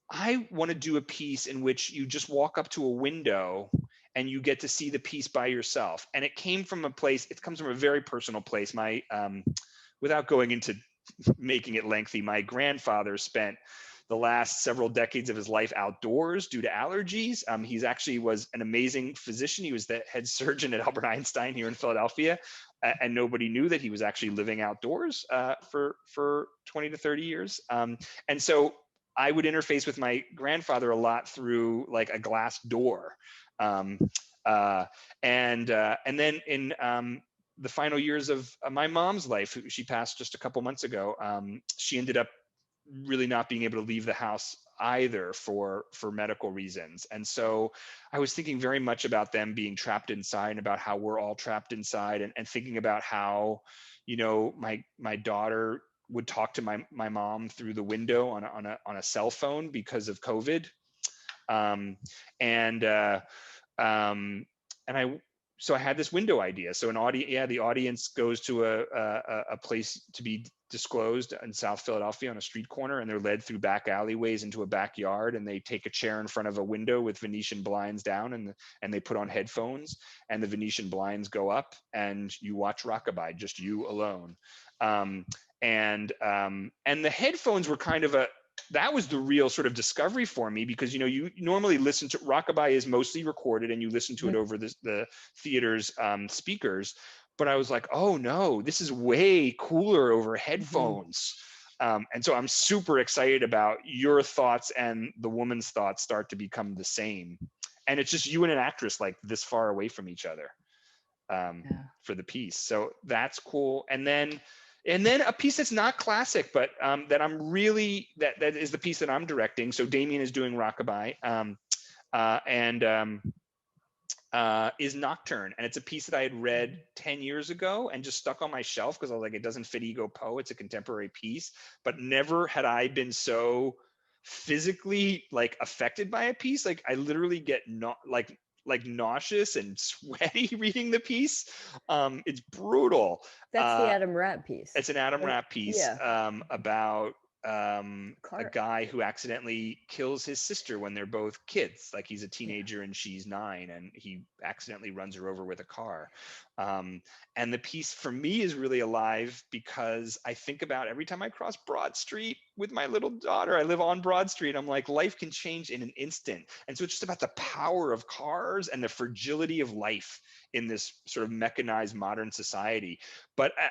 I want to do a piece in which you just walk up to a window and you get to see the piece by yourself. And it comes from a very personal place. Without going into making it lengthy, my grandfather spent the last several decades of his life outdoors due to allergies. He's actually was an amazing physician. He was the head surgeon at Albert Einstein here in Philadelphia, and nobody knew that he was actually living outdoors for 20 to 30 years. And so I would interface with my grandfather a lot through like a glass door. And then in the final years of my mom's life, she passed just a couple months ago, she ended up really not being able to leave the house either for medical reasons. And so I was thinking very much about them being trapped inside, and about how we're all trapped inside, and thinking about how, you know, my daughter would talk to my mom through the window on a cell phone because of COVID. So I had this window idea. So the audience goes to a place to be disclosed in South Philadelphia on a street corner, and they're led through back alleyways into a backyard, and they take a chair in front of a window with Venetian blinds down, and they put on headphones, and the Venetian blinds go up, and you watch Rockabye, just you alone. And the headphones were kind of that was the real sort of discovery for me, because, you know, you normally listen to rockabye is mostly recorded and you listen to it over the theater's speakers. But I was like, oh no, this is way cooler over headphones. And so I'm super excited about your thoughts and the woman's thoughts start to become the same. And it's just you and an actress like this far away from each other for the piece. So that's cool. And then a piece that's not classic, but that I'm really, that is the piece that I'm directing. So Damien is doing rockabye is Nocturne. And it's a piece that I had read 10 years ago and just stuck on my shelf because I was like, it doesn't fit EgoPo. It's a contemporary piece, but never had I been so physically like affected by a piece. Like I literally get like nauseous and sweaty reading the piece. It's brutal. That's the Adam Rapp piece. It's an Adam Rapp piece about a Car. guy who accidentally kills his sister when they're both kids. Like he's a teenager and she's 9, and he accidentally runs her over with a car. And the piece for me is really alive because I think about every time I cross Broad Street with my little daughter, I live on Broad Street. I'm like, life can change in an instant. And so it's just about the power of cars and the fragility of life in this sort of mechanized modern society.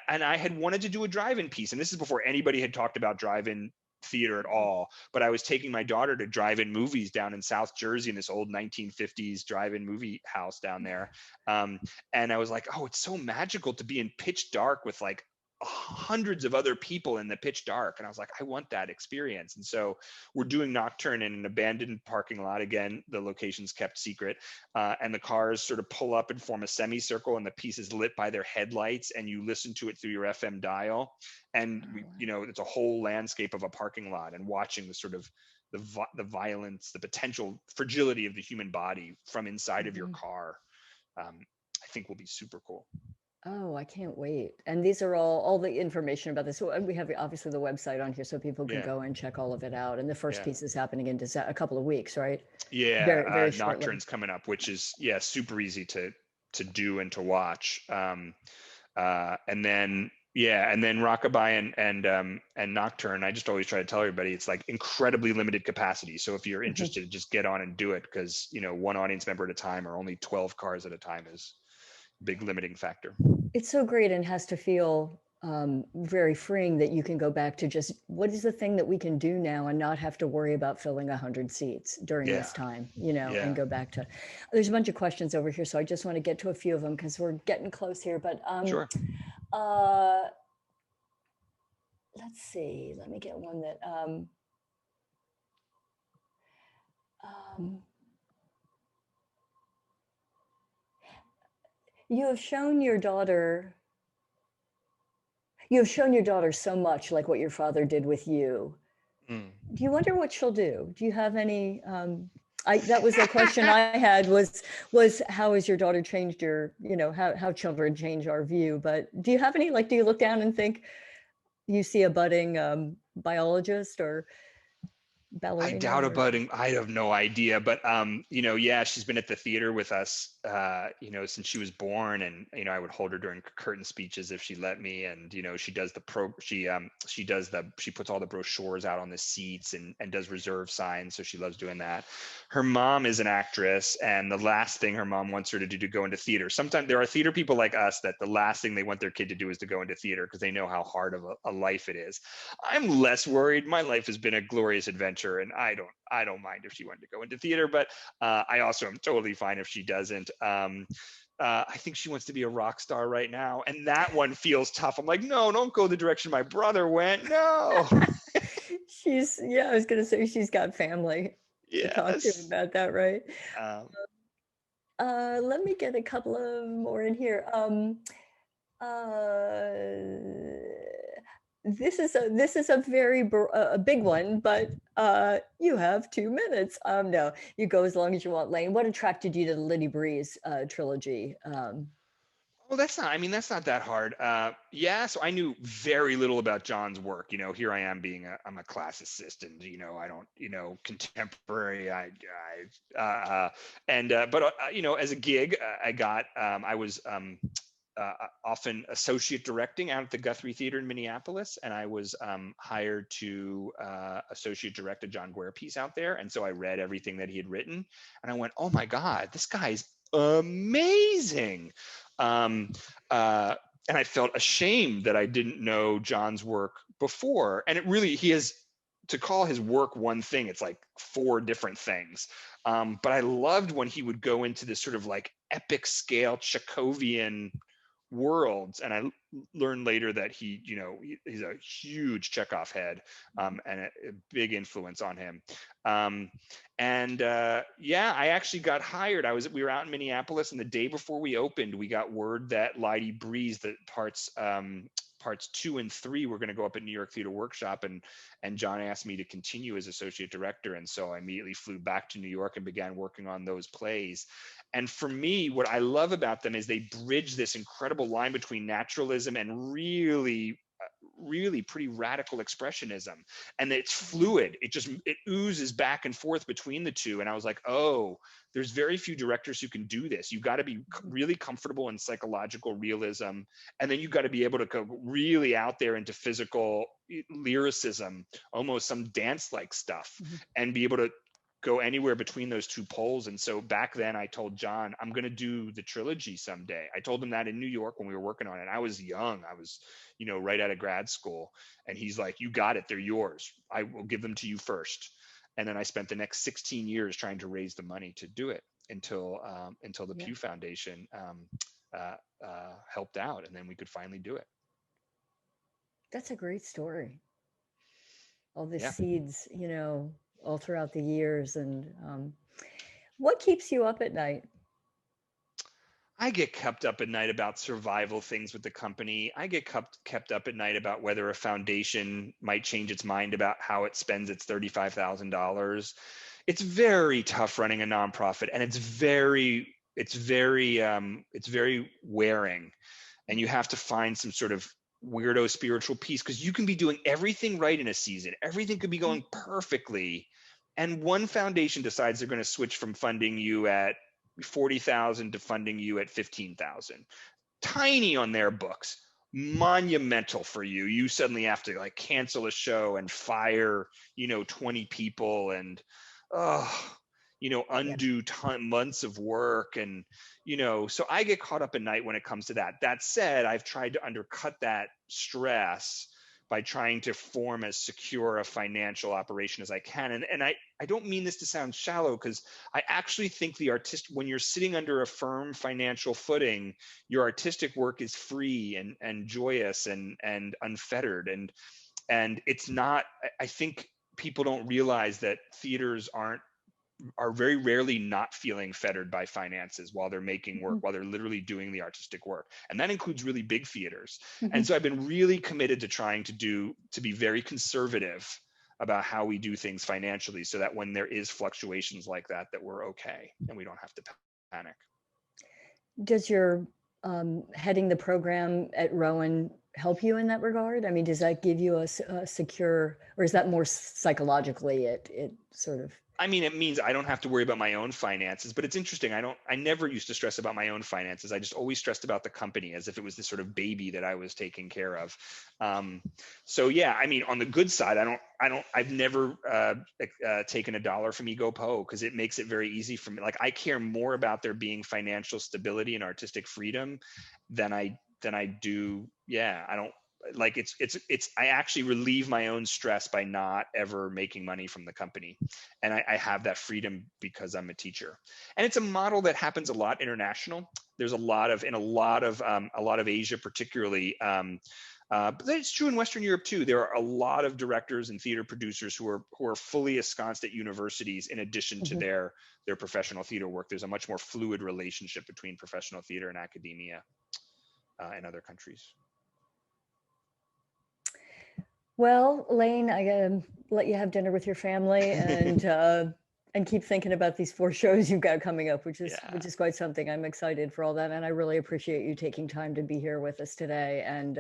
And I had wanted to do a drive-in piece. And this is before anybody had talked about drive-in theater at all, but I was taking my daughter to drive-in movies down in South Jersey in this old 1950s drive-in movie house down there. And I was like, oh, it's so magical to be in pitch dark with like hundreds of other people in the pitch dark. And I was like, I want that experience. And so we're doing Nocturne in an abandoned parking lot. Again, the location's kept secret. And the cars sort of pull up and form a semicircle, and the piece is lit by their headlights, and you listen to it through your FM dial. And you know, it's a whole landscape of a parking lot, and watching the sort of the violence, the potential fragility of the human body from inside of your car, I think will be super cool. Oh, I can't wait. And these are all the information about this. So we have obviously the website on here so people can go and check all of it out. And the first piece is happening in a couple of weeks, right? Yeah, very Nocturne's coming up, which is super easy to do and to watch. And then rockabye and Nocturne, I just always try to tell everybody it's like incredibly limited capacity. So if you're interested, just get on and do it, because you know, one audience member at a time or only 12 cars at a time is a big limiting factor. It's so great, and has to feel very freeing that you can go back to just what is the thing that we can do now and not have to worry about filling 100 seats during this time, you know, and go back to, there's a bunch of questions over here. So I just want to get to a few of them because we're getting close here, but sure. Let's see, let me get one that, you have shown your daughter so much like what your father did with you. Do you wonder what she'll do? Do you have any, that was a question I had was how has your daughter changed your, you know, how children change our view, but do you have any, like, do you look down and think you see a budding biologist or ballerina? I doubt a budding, I have no idea, but you know, she's been at the theater with us, you know, since she was born, and you know, I would hold her during curtain speeches if she let me, and you know, she does she puts all the brochures out on the seats and does reserve signs, so she loves doing that. Her mom is an actress, and the last thing her mom wants her to do to go into theater. Sometimes there are theater people like us that the last thing they want their kid to do is to go into theater because they know how hard of a life it is. I'm less worried. My life has been a glorious adventure, and I don't mind if she wanted to go into theater, but I also am totally fine if she doesn't. I think she wants to be a rock star right now, and that one feels tough. I'm like, no, don't go the direction my brother went. No. I was gonna say she's got family to talk to about that, right? Let me get a couple of more in here. This is a very a big one, but you have 2 minutes. No, you go as long as you want, Lane. What attracted you to the Lenny Brees trilogy? Well, that's not that hard. So I knew very little about John's work. You know, here I am I'm a classicist, and you know, I don't, you know, contemporary. But you know, as a gig, I got, often associate directing out at the Guthrie Theater in Minneapolis, and I was hired to associate direct a John Guare piece out there. And so I read everything that he had written, and I went, "Oh my God, this guy's amazing!" And I felt ashamed that I didn't know John's work before. And it really, he has, to call his work one thing, it's like 4 different things. But I loved when he would go into this sort of like epic scale Chekhovian worlds. And I learned later that he, you know, he's a huge Chekhov head, and a big influence on him. Yeah, I actually got hired. We were out in Minneapolis, and the day before we opened, we got word that Lydie Brees, that parts 2 and 3 were going to go up at New York Theater Workshop, and John asked me to continue as associate director. And so I immediately flew back to New York and began working on those plays. And for me, what I love about them is they bridge this incredible line between naturalism and really pretty radical expressionism. And it's fluid. It oozes back and forth between the two. And I was like, oh, there's very few directors who can do this. You've got to be really comfortable in psychological realism. And then you've got to be able to go really out there into physical lyricism, almost some dance-like stuff, and be able to go anywhere between those two poles. And so back then I told John, I'm going to do the trilogy someday. I told him that in New York when we were working on it. I was young. I was, you know, right out of grad school. And he's like, you got it. They're yours. I will give them to you first. And then I spent the next 16 years trying to raise the money to do it until the Pew Foundation helped out. And then we could finally do it. That's a great story. All the seeds, you know, all throughout the years. And what keeps you up at night? I get kept up at night about survival things with the company. I get kept up at night about whether a foundation might change its mind about how it spends its $35,000. It's very tough running a nonprofit, and it's very wearing, and you have to find some sort of weirdo spiritual peace, because you can be doing everything right in a season. Everything could be going perfectly. And one foundation decides they're going to switch from funding you at $40,000 to funding you at $15,000. Tiny on their books, monumental for you. You suddenly have to like cancel a show and fire, 20 people and, undo months of work. And, so I get caught up at night when it comes to that. That said, I've tried to undercut that stress by trying to form as secure a financial operation as I can. And I don't mean this to sound shallow, because I actually think when you're sitting under a firm financial footing, your artistic work is free and joyous and unfettered. And it's not, I think people don't realize that theaters are very rarely not feeling fettered by finances while they're making work, while they're literally doing the artistic work. And that includes really big theaters. And so I've been really committed to trying to be very conservative about how we do things financially, so that when there is fluctuations like that we're okay and we don't have to panic. Does your heading the program at Rowan help you in that regard? I mean, does that give you a secure, or is that more psychologically it sort of? I mean, it means I don't have to worry about my own finances, but it's interesting. I never used to stress about my own finances. I just always stressed about the company, as if it was this sort of baby that I was taking care of. So yeah, I mean, on the good side, I've never taken $1 from EgoPo, because it makes it very easy for me. Like, I care more about there being financial stability and artistic freedom than I do. Yeah, I don't. Like I actually relieve my own stress by not ever making money from the company. And I have that freedom because I'm a teacher. And it's a model that happens a lot international. There's a lot of Asia, particularly, but it's true in Western Europe too. There are a lot of directors and theater producers who are fully ensconced at universities in addition to their professional theater work. There's a much more fluid relationship between professional theater and academia in other countries. Well, Lane, I gotta let you have dinner with your family and keep thinking about these 4 shows you've got coming up, which is quite something. I'm excited for all that, and I really appreciate you taking time to be here with us today. And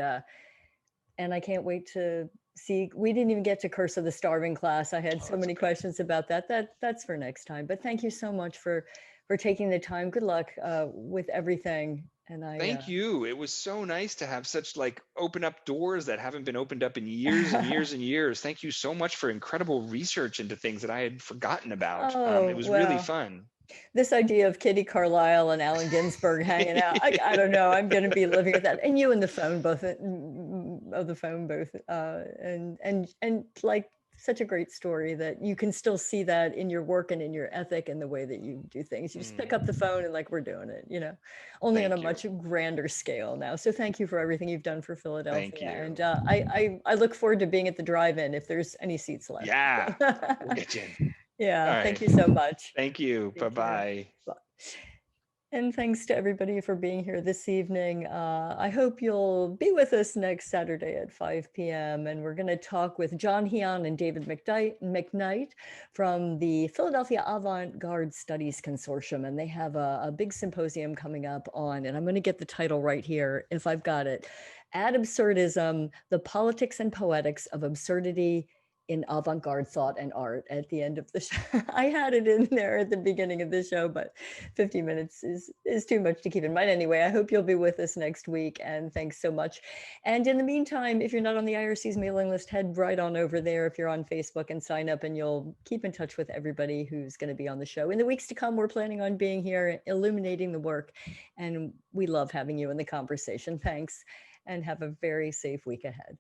I can't wait to see. We didn't even get to Curse of the Starving Class. I had so many questions about that. That's for next time. But thank you so much for for taking the time. Good luck with everything. And Thank you. It was so nice to have such like open up doors that haven't been opened up in years and years and years. Thank you so much for incredible research into things that I had forgotten about. It was really fun. This idea of Kitty Carlisle and Alan Ginsberg hanging out, I don't know. I'm going to be living with that. And you and the phone, both and like such a great story that you can still see that in your work and in your ethic and the way that you do things. You just pick up the phone and like, we're doing it, you know, only on a much grander scale now. So thank you for everything you've done for Philadelphia. Thank you. And I look forward to being at the drive-in if there's any seats left. Yeah, we'll get you in. Yeah, right. Thank you so much. Thank you. Bye-bye. And thanks to everybody for being here this evening. I hope you'll be with us next Saturday at 5 p.m. And we're going to talk with John Heon and David McKnight from the Philadelphia Avant-Garde Studies Consortium. And they have a big symposium coming up on, and I'm going to get the title right here if I've got it, Ad Absurdism, the Politics and Poetics of Absurdity in Avant-Garde Thought and Art at the end of the show. I had it in there at the beginning of the show, but 50 minutes is too much to keep in mind. Anyway, I hope you'll be with us next week, and thanks so much. And in the meantime, if you're not on the IRC's mailing list, head right on over there if you're on Facebook and sign up, and you'll keep in touch with everybody who's going to be on the show. In the weeks to come, we're planning on being here, illuminating the work, and we love having you in the conversation. Thanks, and have a very safe week ahead.